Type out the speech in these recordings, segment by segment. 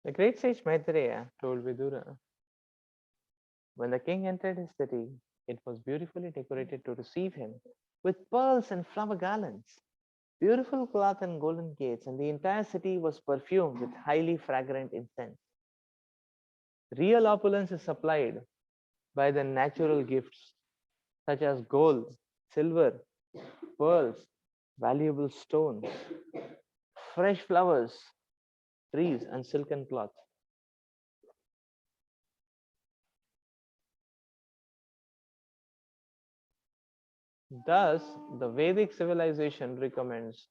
The great sage Maitreya told Vidura, when the king entered his city, it was beautifully decorated to receive him with pearls and flower garlands, beautiful cloth and golden gates, and the entire city was perfumed with highly fragrant incense. Real opulence is supplied by the natural gifts such as gold, silver, pearls, valuable stones, fresh flowers, trees, and silken cloth. Thus, the Vedic civilization recommends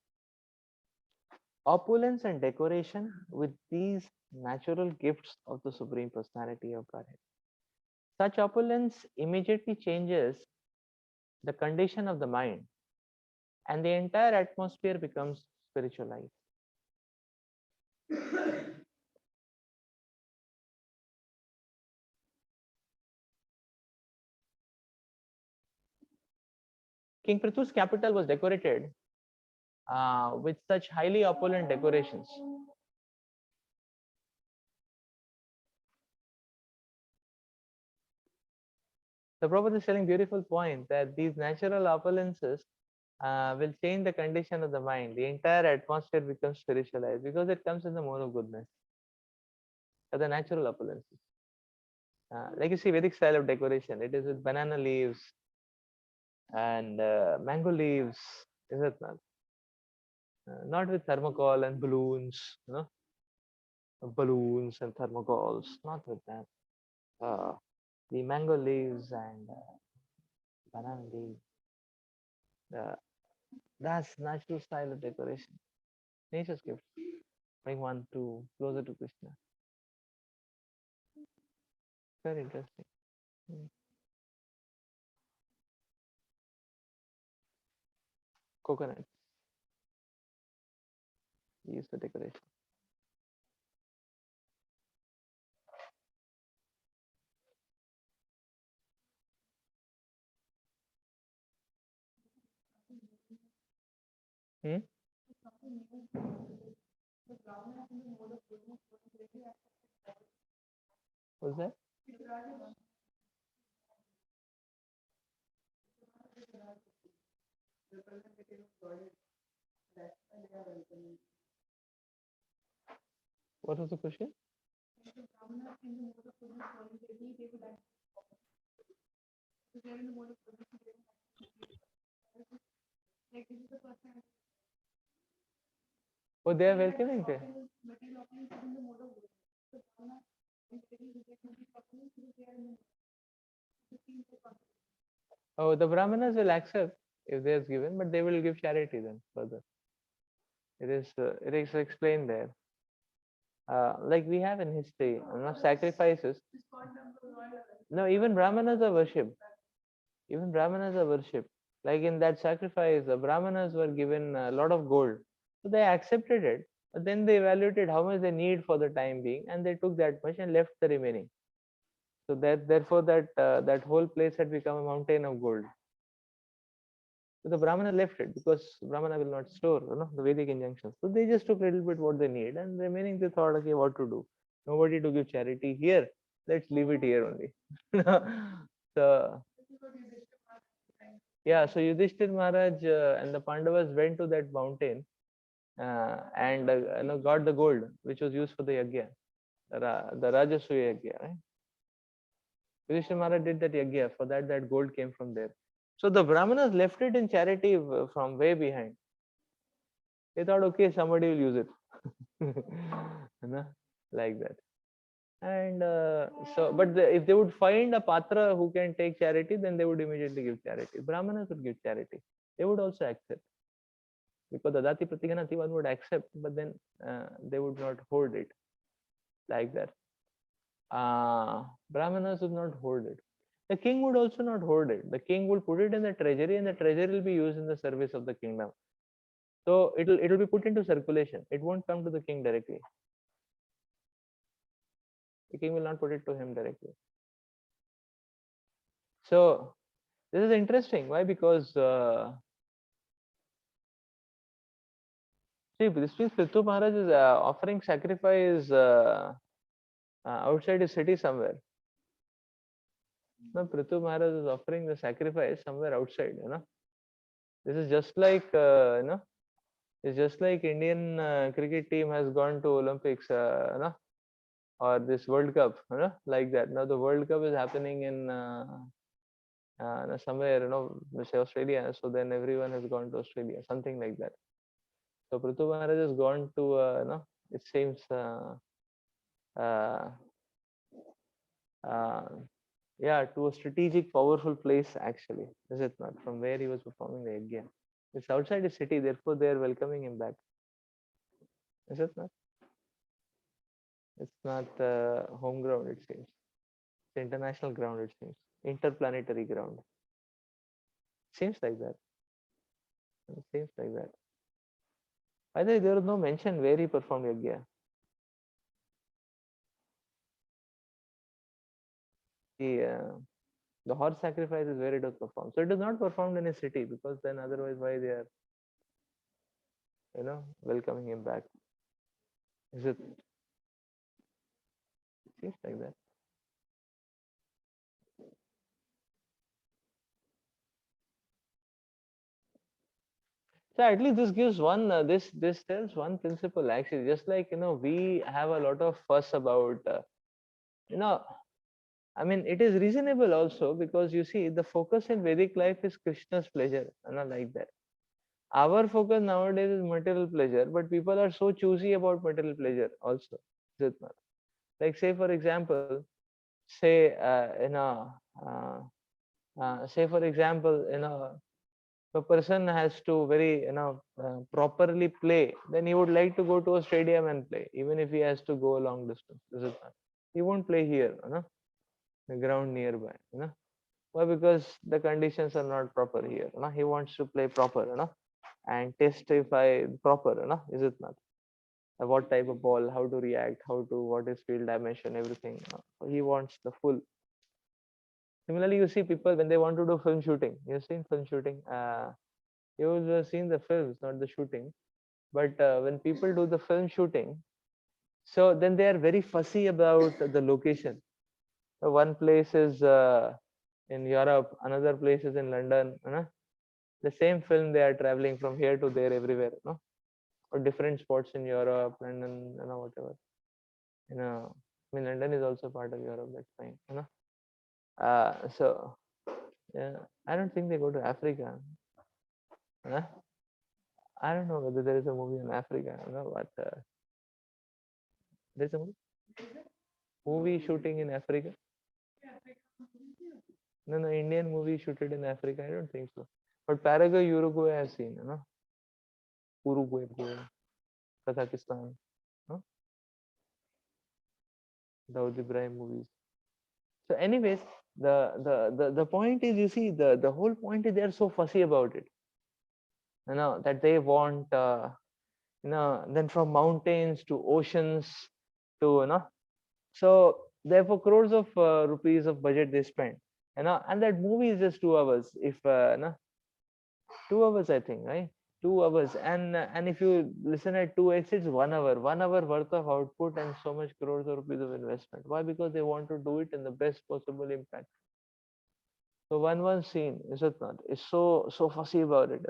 opulence and decoration with these natural gifts of the Supreme Personality of Godhead. Such opulence immediately changes the condition of the mind, and the entire atmosphere becomes spiritualized. King Prithu's capital was decorated with such highly opulent decorations. The Prabhupada is telling beautiful point that these natural opulences will change the condition of the mind. The entire atmosphere becomes spiritualized because it comes in the mode of goodness. The natural opulences. Like you see, Vedic style of decoration, it is with banana leaves and mango leaves, is it not? Not with thermocol and balloons, balloons and thermocols, not with that. The mango leaves and banana leaves. That's natural style of decoration. Nature's gift. Bring one to closer to Krishna. Very interesting. Coconut. Use for decoration. Hmm? What's that? What was the question? Oh, they are welcoming there. Oh, the Brahmanas will accept if they are given, but they will give charity then further. It is explained there. Like we have in history, sacrifices. No, even Brahmanas are worshipped. Even Brahmanas are worshipped. Like in that sacrifice, the Brahmanas were given a lot of gold. So they accepted it, but then they evaluated how much they need for the time being, and they took that much and left the remaining. So that therefore that whole place had become a mountain of gold. So the Brahmana left it because Brahmana will not store, the Vedic injunctions. So they just took a little bit what they need, and the remaining they thought, okay, what to do? Nobody to give charity here. Let's leave it here only. So yeah, so Yudhishthir Maharaj and the Pandavas went to that mountain and got the gold which was used for the yagya, the Rajasuya yagya, right? Yudhishthir Maharaj did that yagya. For that, that gold came from there. So the Brahmanas left it in charity from way behind. They thought, okay, somebody will use it, like that. And if they would find a patra who can take charity, then they would immediately give charity. Brahmanas would give charity. They would also accept because the Dati Pratiganati one would accept, but then they would not hold it like that. Brahmanas would not hold it. The king would also not hold it. The king will put it in the treasury, and the treasury will be used in the service of the kingdom. So it'll be put into circulation. It won't come to the king directly. The king will not put it to him directly. So this is interesting. Why? Because see, this means Prithu Maharaj is offering sacrifice outside his city somewhere. No, Prithu Maharaj is offering the sacrifice somewhere outside. This is just like it's just like Indian cricket team has gone to Olympics, or this World Cup, like that. Now the World Cup is happening in somewhere, say Australia. So then everyone has gone to Australia, something like that. So Prithu Maharaj has gone to, it seems, uh, uh, yeah, to a strategic, powerful place actually. Is it not? From where he was performing the yajna. It's outside the city, therefore they are welcoming him back. Is it not? It's not home ground, it seems. It's international ground, it seems. Interplanetary ground. Seems like that. It seems like that. By the way, there was no mention where he performed yajna. The horse sacrifice is where it was performed. So it is not performed in a city, because then otherwise why they are, welcoming him back? Is it? It seems like that. So at least this gives one, this tells one principle actually. Just like, we have a lot of fuss about, you know, I mean, it is reasonable also, because you see, the focus in Vedic life is Krishna's pleasure, like that. Our focus nowadays is material pleasure, but people are so choosy about material pleasure also. Is it not? Like, say for example, say, say for example, if a person has to very, properly play, then he would like to go to a stadium and play, even if he has to go a long distance. Is it not? He won't play here, the ground nearby. Why? Because the conditions are not proper here. He wants to play proper, and testify proper. Is it not? What type of ball, how to react, what is field dimension, everything. He wants the full. Similarly, you see people when they want to do film shooting. You've seen film shooting. You've seen the films, not the shooting. But when people do the film shooting, so then they are very fussy about the location. One place is in Europe, another place is in London. The same film, they are traveling from here to there everywhere, or different spots in Europe, London, whatever. I mean, London is also part of Europe. That's fine. So yeah, I don't think they go to Africa. Huh? I don't know whether there is a movie in Africa. But there's a movie shooting in Africa. No, Indian movie shooted in Africa. I don't think so. But Paraguay, Uruguay, I've seen. Uruguay, Kazakhstan, no? Dawood Ibrahim movies. So, anyways, the point is, you see, the whole point is they are so fussy about it. That they want, then from mountains to oceans to, so therefore crores of rupees of budget they spend, and that movie is just 2 hours. If 2 hours, I think, right? 2 hours, and if you listen at 2x, it's 1 hour. 1 hour worth of output and so much crores of rupees of investment. Why? Because they want to do it in the best possible impact. So one scene, is it not? Is so fussy about it,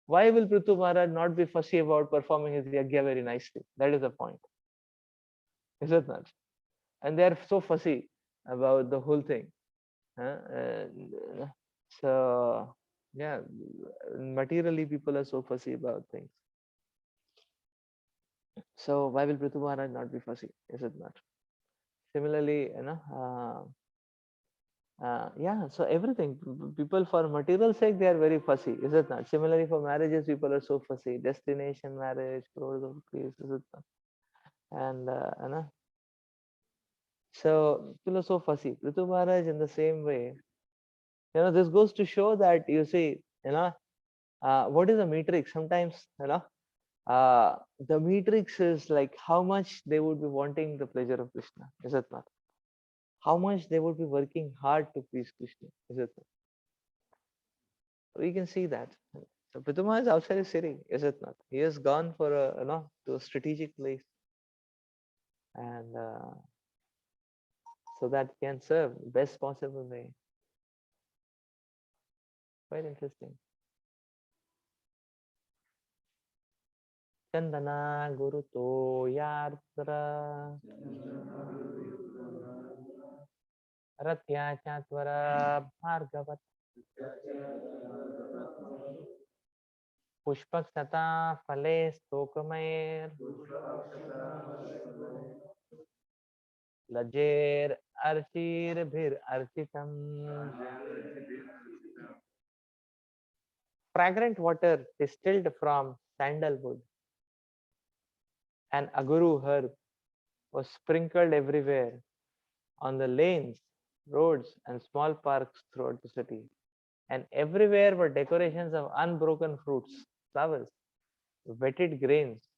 Why will Prithu Maharaj not be fussy about performing his yajna very nicely? That is the point, is it not? And they are so fussy about the whole thing. So yeah, materially people are so fussy about things. So why will Prithu Maharaj not be fussy? Is it not? Similarly, yeah, so everything, people for material sake, they are very fussy, is it not? Similarly, for marriages, people are so fussy. Destination marriage, crores of rupees, is it not? And so people are so fussy. Prithu Maharaj, in the same way, this goes to show that, you see, what is the matrix? Sometimes, the matrix is like how much they would be wanting the pleasure of Krishna, is it not? How much they would be working hard to please Krishna, is it not? We can see that. So Prithu is outside his city, is it not? He has gone for to a strategic place, and so that he can serve best possible way. Quite interesting. Chandana Guru to Yatra Ratya Chatvara Bhargavat Pushpak Sata Phale Stokamair Lajer Archir Bhir Architam. Fragrant water distilled from sandalwood and aguru herb was sprinkled everywhere on the lanes, roads, and small parks throughout the city. And everywhere were decorations of unbroken fruits, flowers, wetted grains,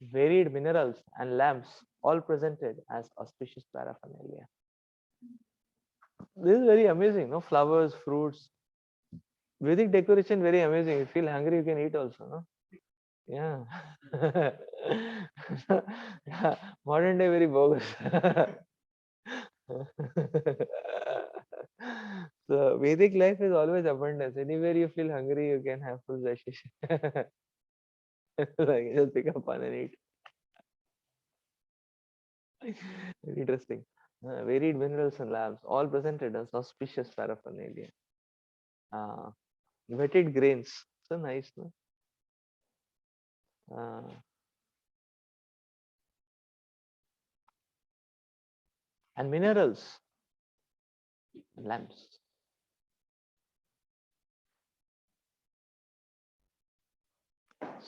varied minerals, and lamps, all presented as auspicious paraphernalia. This is very amazing, no? Flowers, fruits, Vedic decoration, very amazing. You feel hungry, you can eat also, no? Yeah. Yeah. Modern day, very bogus. So Vedic life is always abundance. Anywhere you feel hungry, you can have full zashish. Like just pick up one and eat. Very interesting. Varied minerals and labs, all presented as auspicious paraphernalia. Uh, Wetted grains, so nice, no? Uh, and minerals, lamps.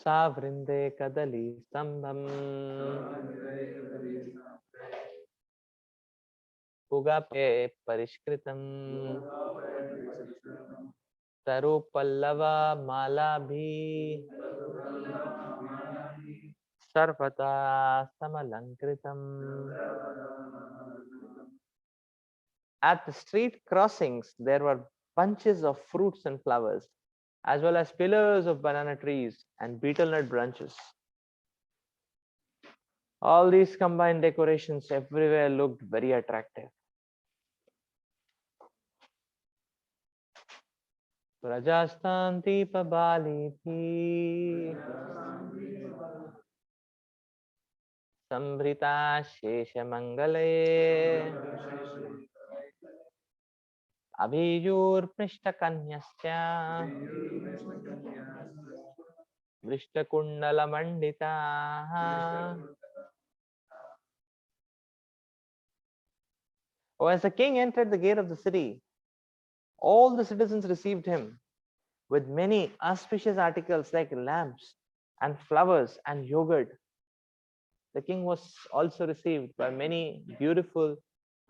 Savrinde kadali stambham ugape parishkritam taru pallava malabhi sarvata samalankritam. At the street crossings, there were bunches of fruits and flowers, as well as pillars of banana trees and betel nut branches. All these combined decorations everywhere looked very attractive. Prajastanti Pabaliti Sambrita Sheshamangale Abhijur Prishtakanyasya Vrishtakundala Mandita. Oh, as the king entered the gate of the city, all the citizens received him with many auspicious articles like lamps and flowers and yogurt. The king was also received by many beautiful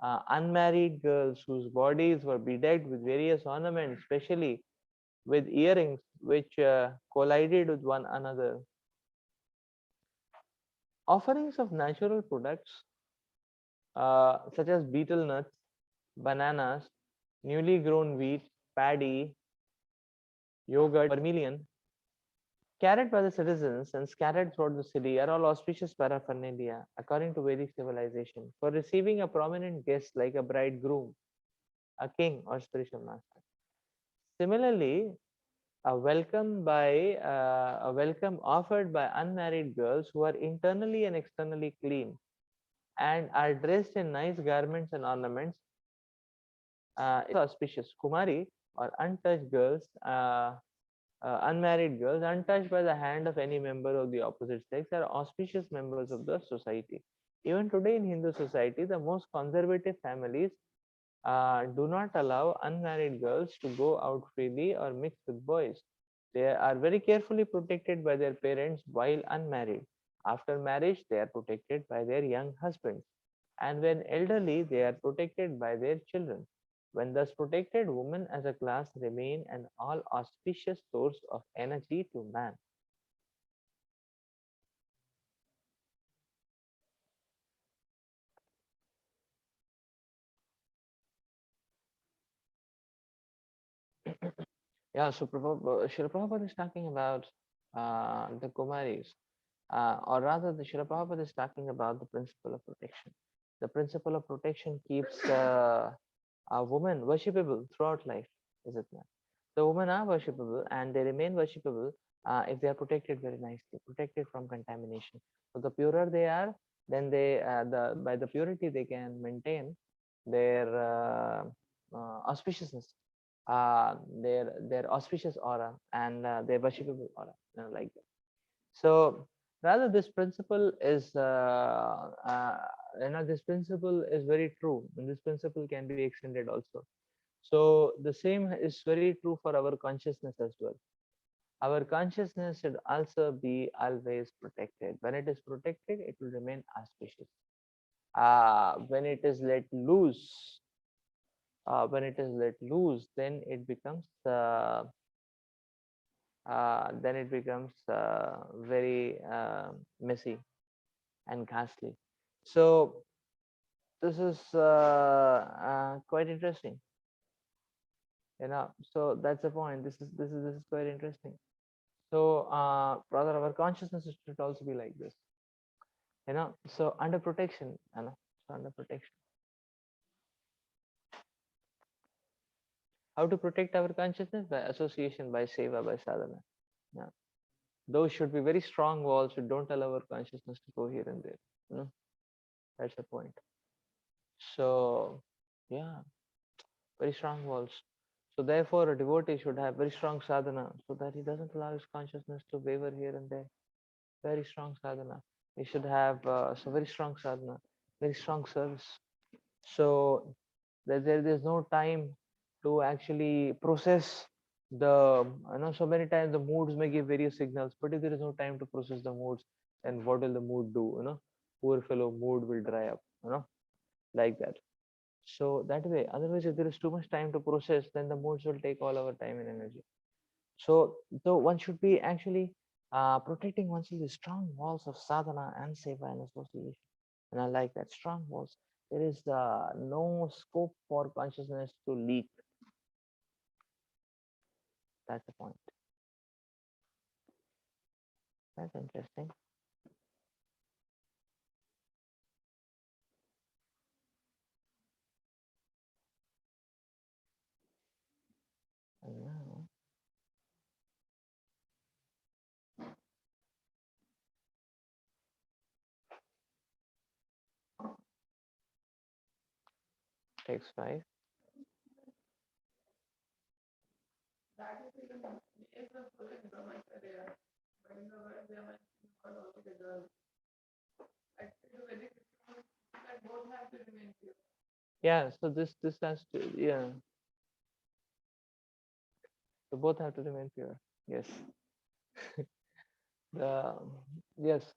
unmarried girls whose bodies were bedecked with various ornaments, especially with earrings which collided with one another. Offerings of natural products such as betel nuts, bananas, newly grown wheat, paddy, yogurt, vermilion, carried by the citizens and scattered throughout the city are all auspicious paraphernalia according to Vedic civilization for receiving a prominent guest like a bridegroom, a king, or spiritual master. Similarly, a welcome offered by unmarried girls who are internally and externally clean and are dressed in nice garments and ornaments is auspicious. Kumari or untouched girls, unmarried girls, untouched by the hand of any member of the opposite sex, are auspicious members of the society. Even today in Hindu society, the most conservative families do not allow unmarried girls to go out freely or mix with boys. They are very carefully protected by their parents while unmarried. After marriage, they are protected by their young husbands. And when elderly, they are protected by their children. When thus protected, women as a class remain an all auspicious source of energy to man. Yeah, so Srila Prabhupada is talking about the Kumaris, or rather, the Srila Prabhupada is talking about the principle of protection. The principle of protection keeps a woman worshipable throughout life, is it not? The women are worshipable and they remain worshipable if they are protected very nicely, protected from contamination. So the purer they are, then they by the purity they can maintain their auspiciousness, their auspicious aura and their worshipable aura, like that. So rather, this principle is this principle is very true, and this principle can be extended also. So the same is very true for our consciousness as well. Our consciousness should also be always protected. When it is protected, it will remain auspicious. When it is let loose, then it becomes very messy and ghastly. So this is quite interesting, So that's the point. This is quite interesting. So rather, our consciousness should also be like this, So under protection, So under protection. How to protect our consciousness? By association, by seva, by sadhana. Yeah. Those should be very strong walls which don't allow our consciousness to go here and there. That's the point. So yeah, very strong walls. So therefore, a devotee should have very strong sadhana so that he doesn't allow his consciousness to waver here and there. Very strong sadhana. He should have very strong sadhana, very strong service. So there's no time to actually process the, so many times the moods may give various signals, but if there is no time to process the moods, then what will the mood do? Poor fellow, mood will dry up, like that. So that way, otherwise, if there is too much time to process, then the moods will take all our time and energy. So one should be actually protecting oneself with strong walls of sadhana and seva and association. And I like that, strong walls. There is no scope for consciousness to leak. That's the point. That's interesting. And now, text 5. Yeah, so this has to, yeah. So both have to remain pure. Yes. The yes.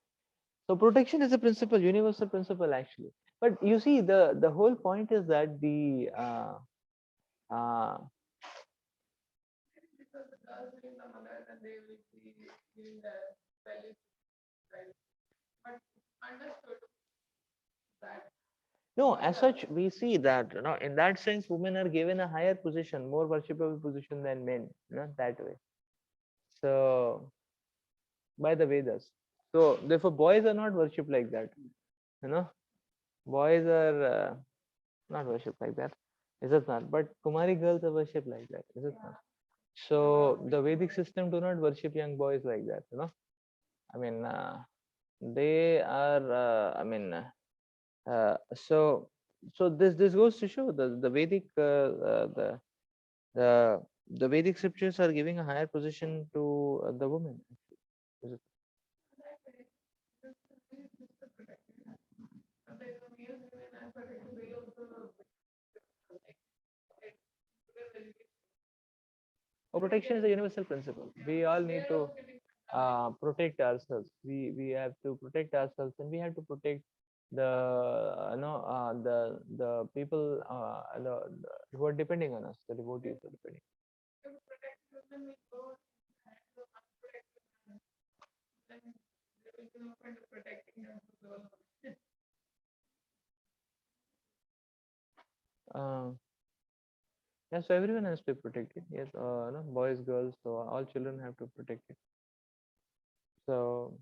So protection is a principle, universal principle actually. But you see, the whole point is that the uh, no, as such, we see that in that sense, women are given a higher position, more worshipable position than men, that way. So by the Vedas. So therefore, boys are not worshipped like that. You know, boys are not worshipped like that. Is it not? But Kumari girls are worshipped like that. Is it not? So the Vedic system do not worship young boys like that. I mean, they are. So this goes to show the Vedic the the Vedic scriptures are giving a higher position to the woman. Is it? Oh, protection is a universal principle. We all need to protect ourselves. We have to protect ourselves, and we have to protect the the people who are depending on us, the devotees who are depending. Uh, yeah, so everyone has to be protected. Yes, no, boys, girls, so all children have to protect it. So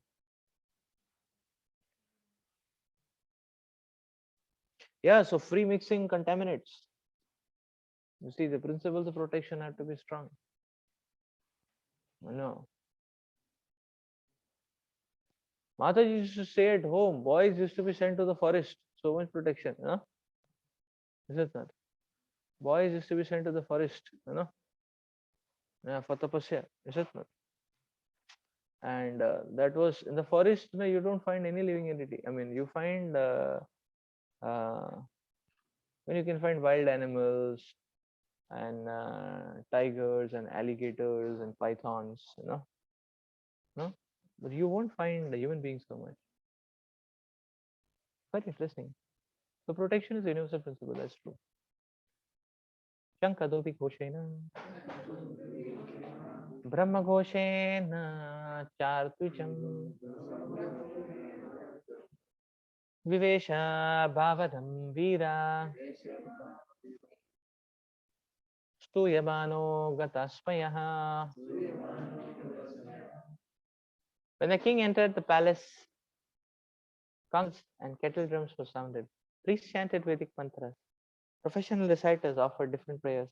Yeah, so free mixing contaminates. You see, the principles of protection have to be strong. No. Mataji used to stay at home. Boys used to be sent to the forest. So much protection, Is it not? Boys used to be sent to the forest, yeah, for tapasya. Is it not? And that was in the forest. You don't find any living entity. I mean, you find uh, when you can find wild animals and tigers and alligators and pythons, no, but you won't find human beings so much. Quite interesting. So protection is a universal principle. That's true. Shankadopi Ghoshena, Brahma Ghoshena, Chartujam, Vivesha Bhavadam Veera, Stuyamano Gatasmayaha. When the king entered the palace, conchs and kettle drums were sounded. Priests chanted Vedic mantras. Professional reciters offered different prayers.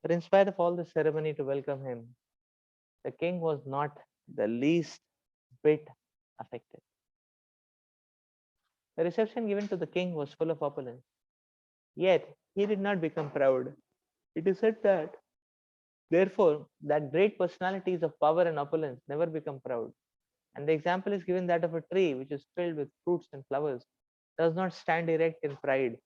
But in spite of all the ceremony to welcome him, the king was not the least bit affected. The reception given to the king was full of opulence. Yet he did not become proud. It is said that, therefore, that great personalities of power and opulence never become proud. And the example is given that of a tree which is filled with fruits and flowers does not stand erect in pride,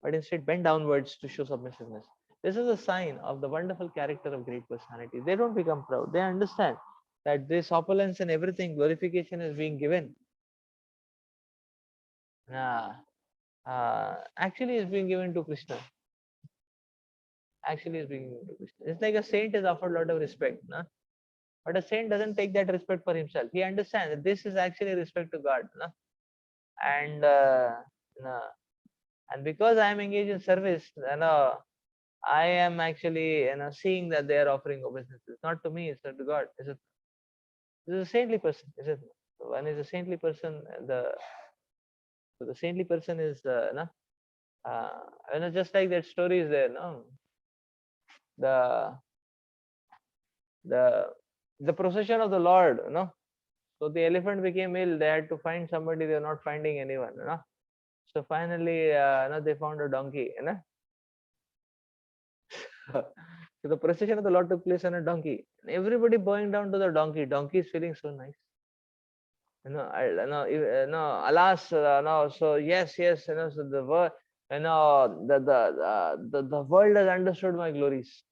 but instead bend downwards to show submissiveness. This is a sign of the wonderful character of great personalities. They don't become proud. They understand that this opulence and everything, glorification is being given. Uh, actually, is being given to Krishna. Actually, is being given to Krishna. It's like a saint is offered a lot of respect, no? But a saint doesn't take that respect for himself. He understands that this is actually respect to God, no? And no. And because I am engaged in service, I am actually seeing that they are offering obeisances. Not to me, it's not to God. This is a saintly person, is it? So one is a saintly person. The saintly person is uh, just like that story is there. No, the the the procession of the Lord. So the elephant became ill. They had to find somebody. They were not finding anyone. So finally, they found a donkey. So the procession of the Lord took place on a donkey. Everybody bowing down to the donkey. Donkey is feeling so nice. No, alas, no. So yes, so the world, the world has understood my glories,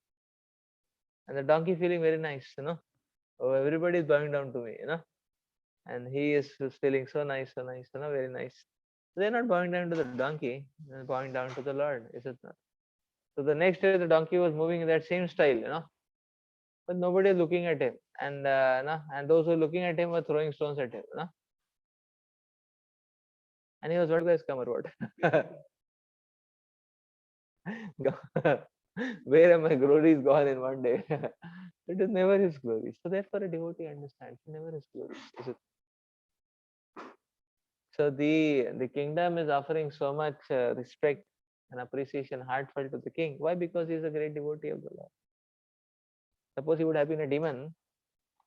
and the donkey feeling very nice, Oh, everybody is bowing down to me, and he is feeling so nice, very nice. So they're not bowing down to the donkey, they're bowing down to the Lord, is it not? So the next day, the donkey was moving in that same style, but nobody is looking at him, and and those who are looking at him were throwing stones at him, and he was, what guys come or what? Where am my glory is gone in one day? It is never his glory. So therefore a devotee understands never his glory. So the kingdom is offering so much respect and appreciation heartfelt to the king. Why? Because he is a great devotee of the Lord. Suppose he would have been a demon,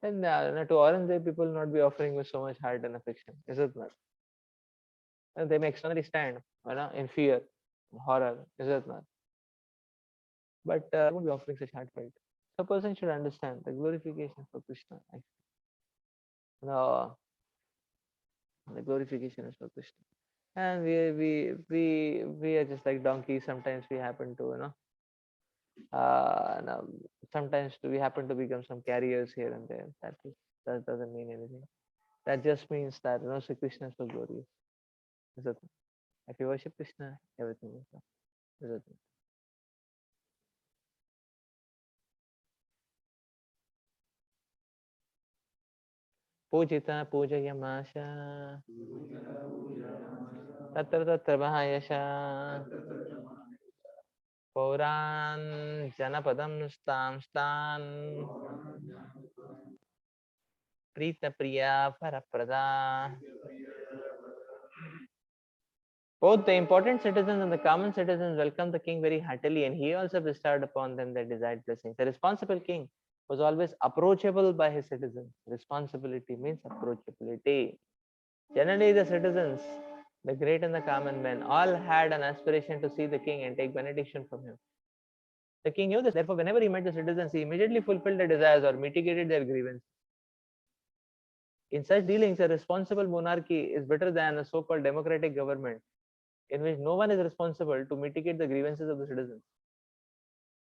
then to Aurangzeb people will not be offering with so much heart and affection. Is it not? And they may externally stand in fear, horror. Is it not? But they won't be offering such heartfelt. So a person should understand the glorification for Krishna. No, the glorification is for Krishna. And we are just like donkeys. Sometimes we happen to no, sometimes we happen to become some carriers here and there. That doesn't mean anything. That just means that Sri Krishna is so glorious. Is it? If you worship Krishna, everything is done. Is it? Pujita pujayamasha tatra tatra mahayasha Pauran Janapadam Stam Stan Prita Priya Paraprada Both the important citizens and the common citizens welcomed the king very heartily, and he also bestowed upon them their desired blessings. The responsible king was always approachable by his citizens. Responsibility means approachability. Generally, the citizens, the great and the common men, all had an aspiration to see the king and take benediction from him. The king knew this, therefore, whenever he met the citizens, he immediately fulfilled their desires or mitigated their grievances. In such dealings, a responsible monarchy is better than a so called democratic government in which no one is responsible to mitigate the grievances of the citizens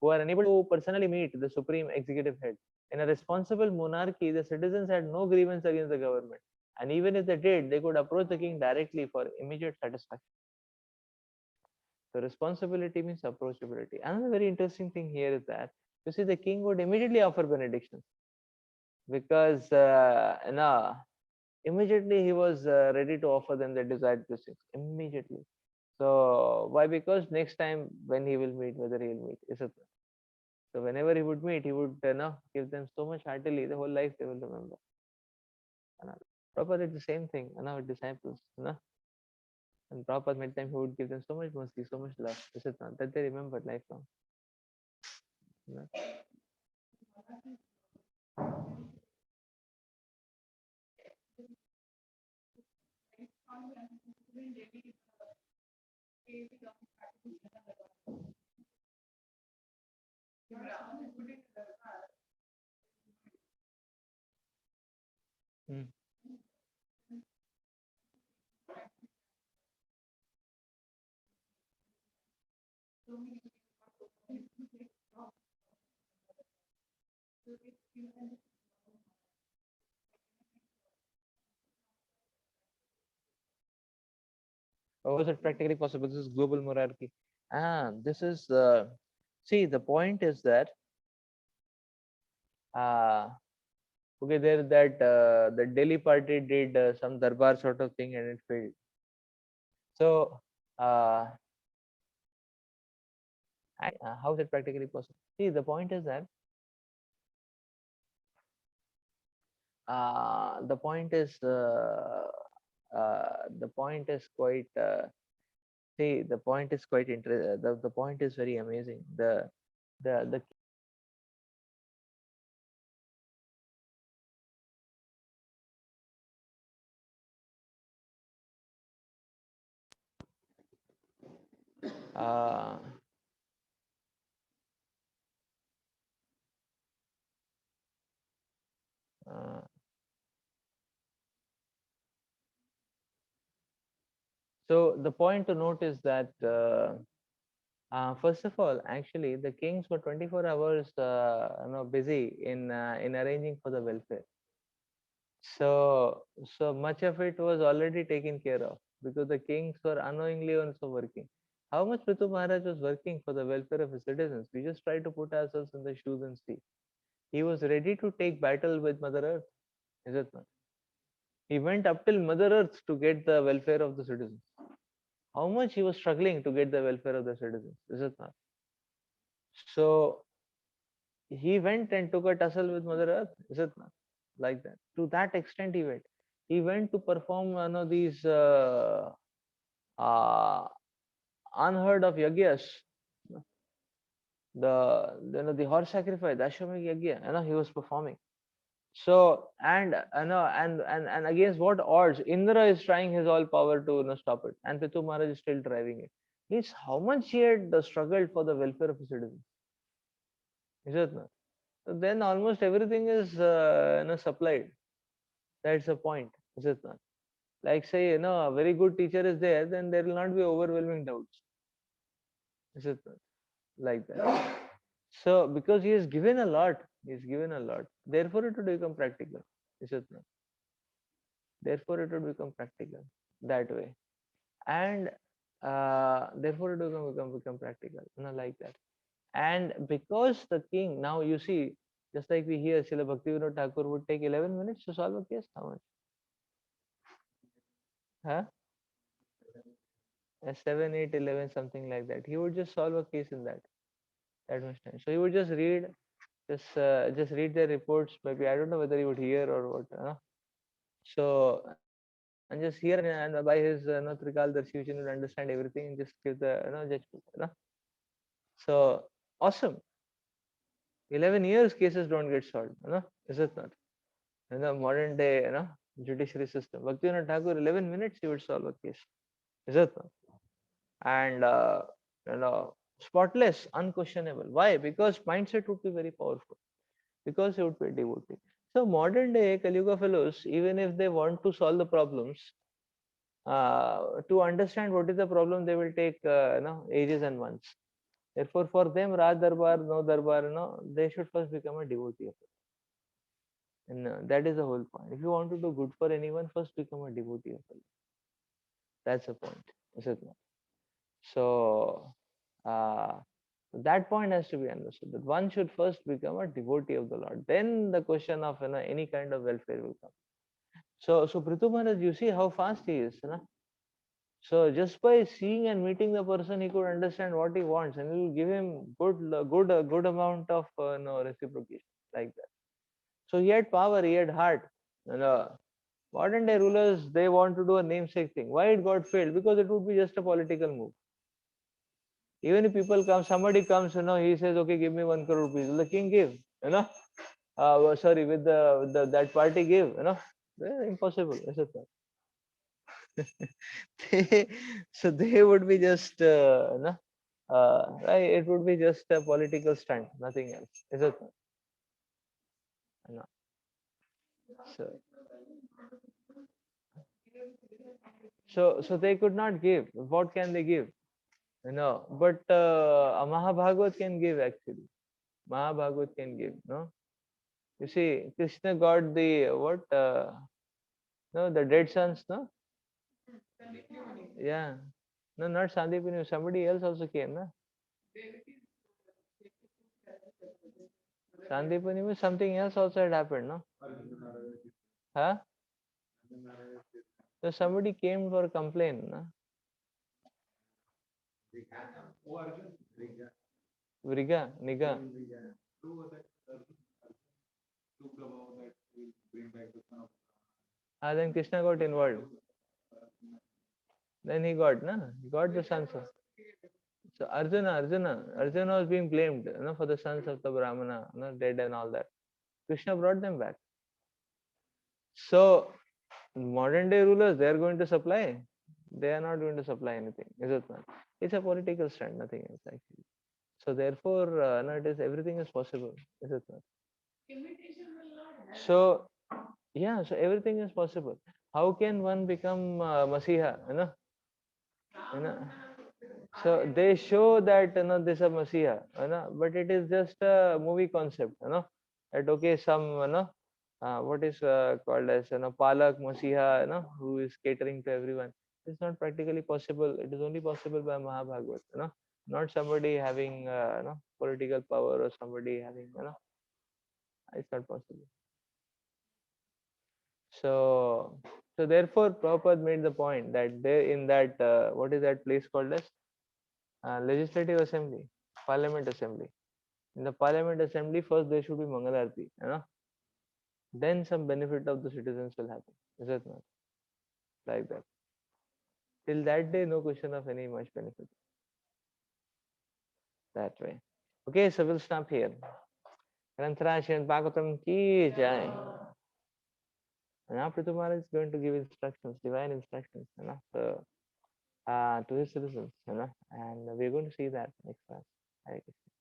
who are unable to personally meet the supreme executive head. In a responsible monarchy, the citizens had no grievance against the government, and even if they did, they could approach the king directly for immediate satisfaction. So, responsibility means approachability. Another very interesting thing here is that you see, the king would immediately offer benedictions because immediately he was ready to offer them the desired blessings immediately. So why? Because next time when he will meet, whether he will meet, is it? So whenever he would meet, he would give them so much heartily, the whole life they will remember. Prabhupada did the same thing, with disciples, and Prabhupada many time he would give them so much mercy, so much love. Is it not? That they remembered lifelong. You know? Mm. How is it practically possible? This is global monarchy. This is see, the point is that uh, okay, there that the Delhi party did some darbar sort of thing and it failed. So how is it practically possible? See, the point is that the point is the point is quite see the point is quite interesting. The point is very amazing. The uh, uh, so the point to note is that first of all, actually, the kings were 24 hours busy in arranging for the welfare. So much of it was already taken care of because the kings were unknowingly also working. How much Prithu Maharaj was working for the welfare of his citizens? We just try to put ourselves in the shoes and see. He was ready to take battle with Mother Earth, is it not? He went up till Mother Earth to get the welfare of the citizens. How much he was struggling to get the welfare of the citizens, is it not? So he went and took a tussle with Mother Earth, is it not? Like that. To that extent, he went. He went to perform these uh, unheard of yagyas, the horse sacrifice, the Ashwamedh yagya, he was performing. So and against what odds? Indra is trying his all power to stop it, and Prithu Maharaj is still driving it. Means how much he had struggled for the welfare of his citizens. Is it not? So then almost everything is supplied. That's the point. Is it not? Like say a very good teacher is there, then there will not be overwhelming doubts. Is it not? Like that? So because he has given a lot, he's given a lot. Therefore, it would become practical. Is it not? Therefore, it would become practical that way, and therefore it will become practical. Like that. And because the king, now you see, just like we hear, Srila Bhaktivinoda Thakur would take 11 minutes to solve a case. How much? Huh? 7, 8, 11, something like that. He would just solve a case in that much time. So he would just read the reports. Maybe I don't know whether he would hear or what. So and just hear and by his Trikal you will understand everything and just give the judgment. So awesome. 11 years cases don't get solved. Is it not? In the modern day, judiciary system, Bhaktivinoda Thakur, 11 minutes he would solve a case. Is it not? And spotless, unquestionable. Why? Because mindset would be very powerful. Because he would be a devotee. So modern day Kali Yuga fellows, even if they want to solve the problems, to understand what is the problem, they will take ages and months. Therefore, for them, Raj Darbar, no Darbar, they should first become a devotee of it. And that is the whole point. If you want to do good for anyone, first become a devotee of it. That's the point, is it not? So, that point has to be understood, that one should first become a devotee of the Lord. Then the question of any kind of welfare will come. So Prithu Maharaj, you see how fast he is. So just by seeing and meeting the person, he could understand what he wants, and he will give him good amount of reciprocation like that. So he had power, he had heart. And modern day rulers, they want to do a namesake thing. Why it got failed? Because it would be just a political move. Even if people come, somebody comes, he says, okay, give me 1 crore rupees. Will the king give? Sorry, with the that party give. Impossible. Is it not? they, so they would be just right, it would be just a political stunt, nothing else, is it not? No. So so they could not give. What can they give? But a Mahabhagavad can give actually. Mahabhagavad can give. No, you see, Krishna got the what? No, the dead sons. No, yeah. No, not Sandipini. Somebody else also came. No, Sandipini means something else also had happened. No, huh? So somebody came for a complaint. No? Vriga, Niga. Then Krishna got involved. Then he got, na? He got the sons of. So Arjuna was being blamed, for the sons of the Brahmana, dead and all that. Krishna brought them back. So modern day rulers, they are going to supply. They are not going to supply anything, is it not? It's a political stand, nothing else actually. So therefore, it is everything is possible, is it not? So yeah, so everything is possible. How can one become Masiha? You know, so they show that this is a Masiha, but it is just a movie concept, that okay, some what is called as Palak Masiha, who is catering to everyone. It's not practically possible. It is only possible by Mahabhagavad, not somebody having political power or somebody having it's not possible. So therefore Prabhupada made the point that there in that what is that place called as legislative assembly, parliament assembly. In the parliament assembly, first there should be Mangalarti, then some benefit of the citizens will happen. Is it not? Like that. Till that day, no question of any much benefit. That way. Okay, so we'll stop here. Granthara Srimad Bhagwatam ki jai. And now Prithu Maharaj is going to give instructions, divine instructions, so, to his citizens, and we're going to see that next class. Hare Krishna.